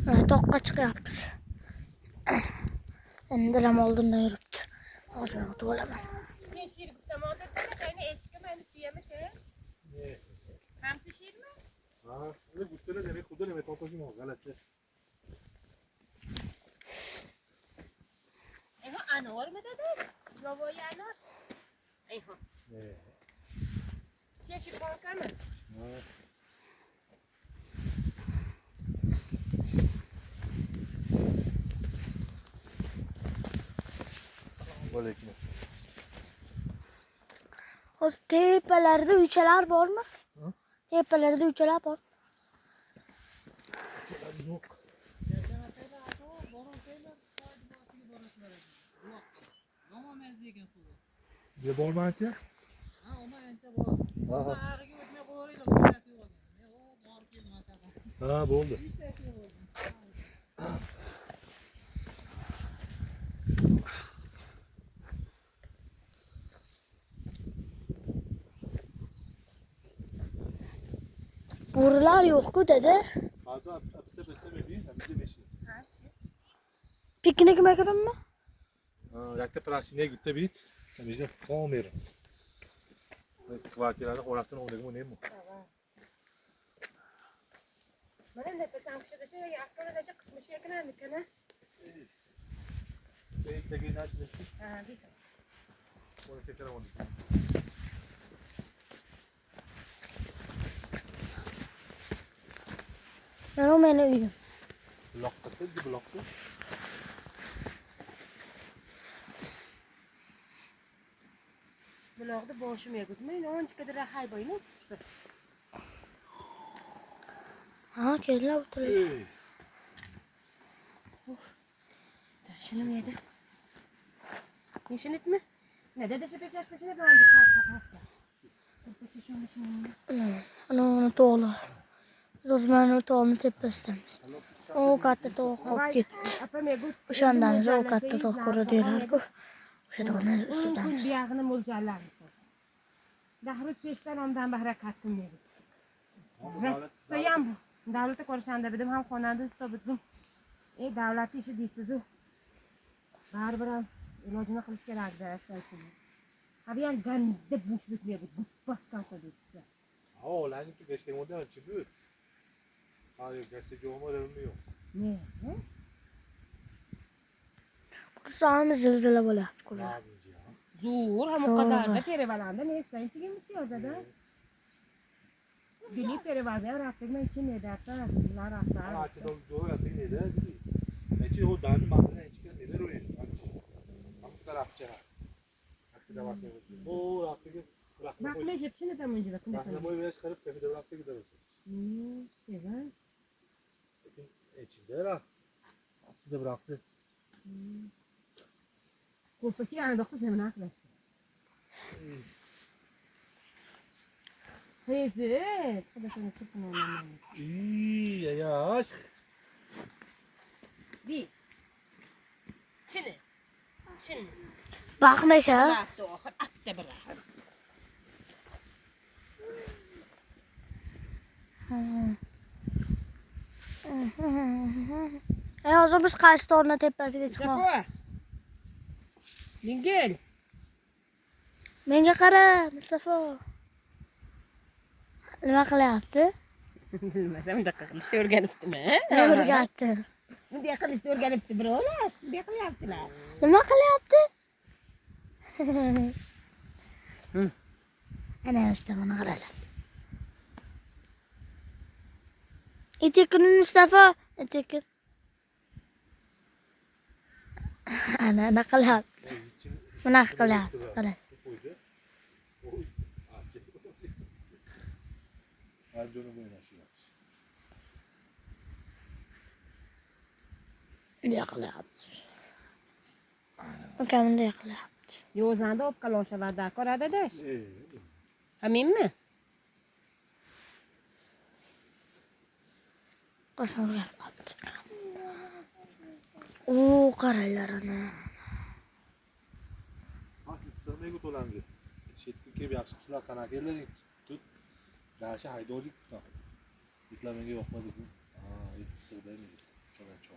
Toqqa chiqyapmiz. Endi Ramoldan yuribdi. Hozir men o'tib olaman. Sen şiir tomonda seni echki meni suyamisan? Ne? Ham pishirmi? Ha, ne bu sene demek kudu ne totoşum o galatı. Eyho anor mu dedi? Yovoy anor. Eyho. Ne? Sen şiir korkar mı? Ha. Aleyküm. Hozir tepalarda uchalar bormi? Hı? Tepalarda uchalar bor. Yok. Ne bormancha? Ha. Ha, bo'ldi. Bo'rilar yo'q-ku dedi. Hadi apta beslemediğin hem de beşi. Piknik makaronmi? Yakta prasine gitti bit. Hem de komer. Kvartirada oraftan oynadığım ne mi? Mana ne pesam pishirishi aqlida qismish ekanmi kana? Şey tekrar açtı. Ha, bitti. Onu tekrar onu. Mana meni uyim. Bloklattı, bir bloklattı. Buloqni boshim yegutmaydi. Onchikadir hayboyni tutdi. Ha, kelinglar o'tiraylik. Şunu mu yedi? Yeşil et mi? Ne dedi şu peşeş peşine bir önce kapatla. Ana to'g'ri. Biz o'zi mana to'g'rini tepasidamiz. O katta to'q olib ketdi. O'shandan o katta to'q ko'radi yurarku. O'sha to'g'ni ustidan. Kun buyog'ini mo'ljallarmisiz. Dahrut peshdan ondan bahra qatdim dedi. Rastayam davlatga ko'rishanda bidim ham xonanda ustobidim. Davlat ishi deysiz-ku. Baribir ham ilojini qilish kerak-da, asosiy. Abi ham ganda bo'sh bitmaydi. Butbasdan qo'ydi. Ha, ularni ki geçtiğim o da çıkıyor. Hayır, gazeteci olmadı ölmüyor. Ne? Kursamiz zilzila bo'lyapti. Lazımcı ya. Zo'r ham o kadar da terevalanda ne istayin misiyorda. Dili terevalda rahatlıkla için ne derse bunlar Ha, hasta. açı doğru yaptık neydi? Açı o dağın mantığına açı neler oluyor? Açı. Amk tarafçı ha. Aklı da basıyor. O rahatlıkla bırakma Bak boy. ne jepsini de mıncı bakın. Bırakma boy biraz çıkarıp tepede bıraktı gidiyoruz. Güzel. İçinde rahat. Aslında bıraktı. Kurpaki yani dokuz hemen aklı. Evet. Bu da seni çıkın ondan. İyi ya aşk. Bir. Şimdi. Şimdi. Bakmaysa. Bıraktı o. Atta bırak. Hozir biz qaysi to'rni tepasiga chiqmoq? Jafo. Yengil. Menga qara, Mustafa. Nima qilyapti? Bilmasam bunaqa qilishni o'rganibdimi? Nima o'rgatdi? Bunday qilishni o'rganibdi birovlar. Bunday qilyaptilar. Nima qilyapti? Ana işte buni qaranglar. Etekin Mustafa, etekin. Ana qilyapti. Bunaqa qilyapti, qarang. Oy. Açı. Hadi onu böyle aşağı. Bunday qilyapti. Ukam bunday qilyapti. Yozanda olib qoloshalarda ko'radida. İyi. Hamimmi? Qasam o'rganib qolibdi. O, qaranglar ana. Asıl sığmaya gut olandı. Şettik gibi yapışıpsılar kanakerleri tut. Daşa haydolik tutan. İtlamenge bakmadı bu. Aa, yetişsir değil mi? Sonra çok.